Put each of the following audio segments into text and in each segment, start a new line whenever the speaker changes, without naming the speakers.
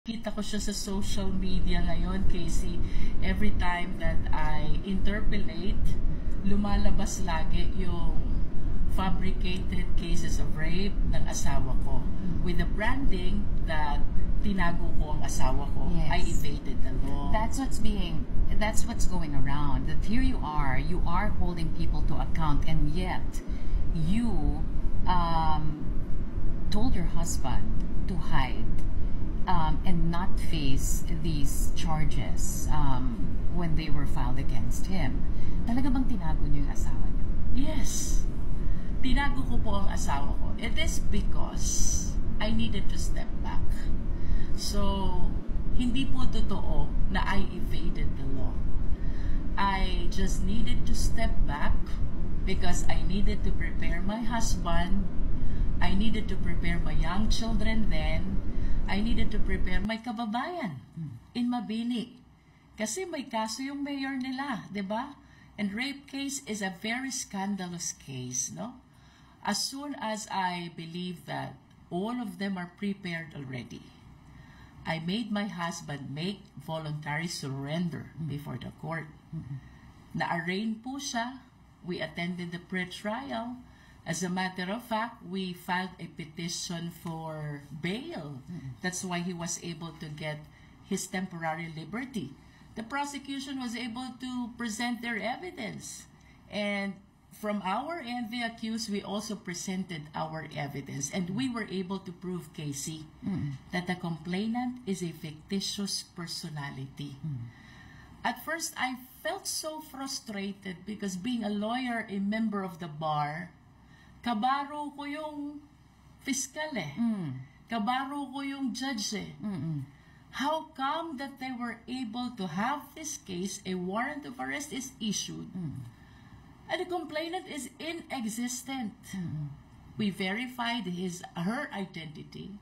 Kita ko siya sa social media ngayon, Casey. Every time that I interpolate, lumalabas lagi yung fabricated cases of rape ng asawa ko. With the branding that tinago ko ang asawa ko.
Yes.
I evaded the law.
That's what's going around. That here you are holding people to account, and yet you told your husband to hide and not face these charges when they were filed against him. Talaga bang tinago niyo yung asawa niyo?
Yes. Tinago ko po ang asawa ko. It is because I needed to step back. So, hindi po totoo na I evaded the law. I just needed to step back because I needed to prepare my husband. I needed to prepare my young children then. I needed to prepare my kababayan in Mabini. Kasi may kaso yung mayor nila, di ba? And rape case is a very scandalous case, no? As soon as I believe that all of them are prepared already, I made my husband make voluntary surrender before the court. Na-arraign po siya. We attended the pre-trial. As a matter of fact, we filed a petition for bail. That's why he was able to get his temporary liberty. The prosecution was able to present their evidence. And from our end, the accused, we also presented our evidence. And we were able to prove, Casey, that the complainant is a fictitious personality. At first, I felt so frustrated because being a lawyer, a member of the bar, kabaro ko yung fiscal eh. Kabaro ko yung judge eh. How come that they were able to have this case, a warrant of arrest is issued, and the complainant is inexistent? We verified her identity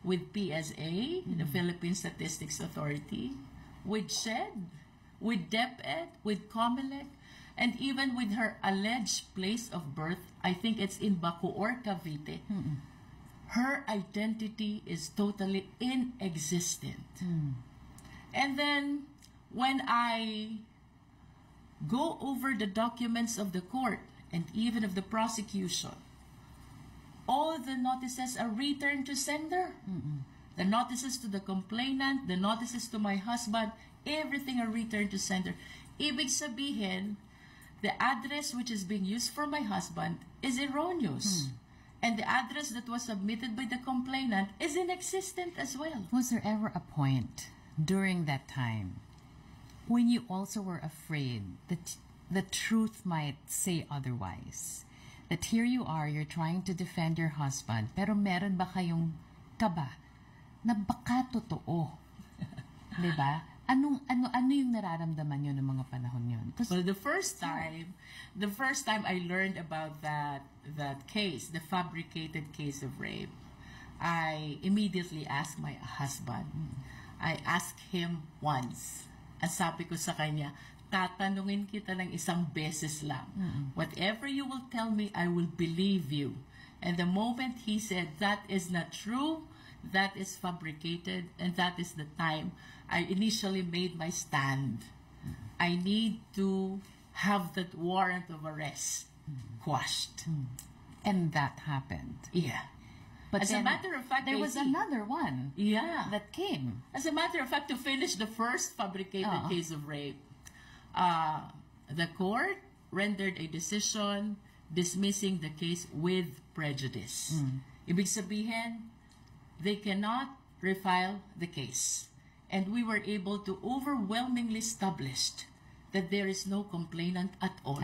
with PSA, the Philippine Statistics Authority, with SHED, with DepEd, with COMELEC, and even with her alleged place of birth. I think it's in Bacoor, Cavite. Her identity is totally inexistent. And then, when I go over the documents of the court, and even of the prosecution, all the notices are returned to sender. The notices to the complainant, the notices to my husband, everything are returned to sender. Ibig sabihin, the address which is being used for my husband is erroneous. And the address that was submitted by the complainant is inexistent as well.
Was there ever a point during that time when you also were afraid that the truth might say otherwise? That here you are, you're trying to defend your husband, pero meron ba kayong kaba na baka totoo? Diba? Ano yung nararamdaman nyo ng mga panahon yun?
Well, the first time I learned about that case, the fabricated case of rape, I immediately asked my husband. I asked him once. Ang sabi ko sa kanya, tatanungin kita ng isang beses lang. Whatever you will tell me, I will believe you. And the moment he said, that is not true, that is fabricated, and that is the time I initially made my stand. I need to have that warrant of arrest quashed.
And that happened.
Yeah.
But
as a matter of fact,
there was another one that came.
As a matter of fact, to finish the first fabricated case of rape, the court rendered a decision dismissing the case with prejudice. Ibig sabihin, they cannot refile the case. And we were able to overwhelmingly establish that there is no complainant at all.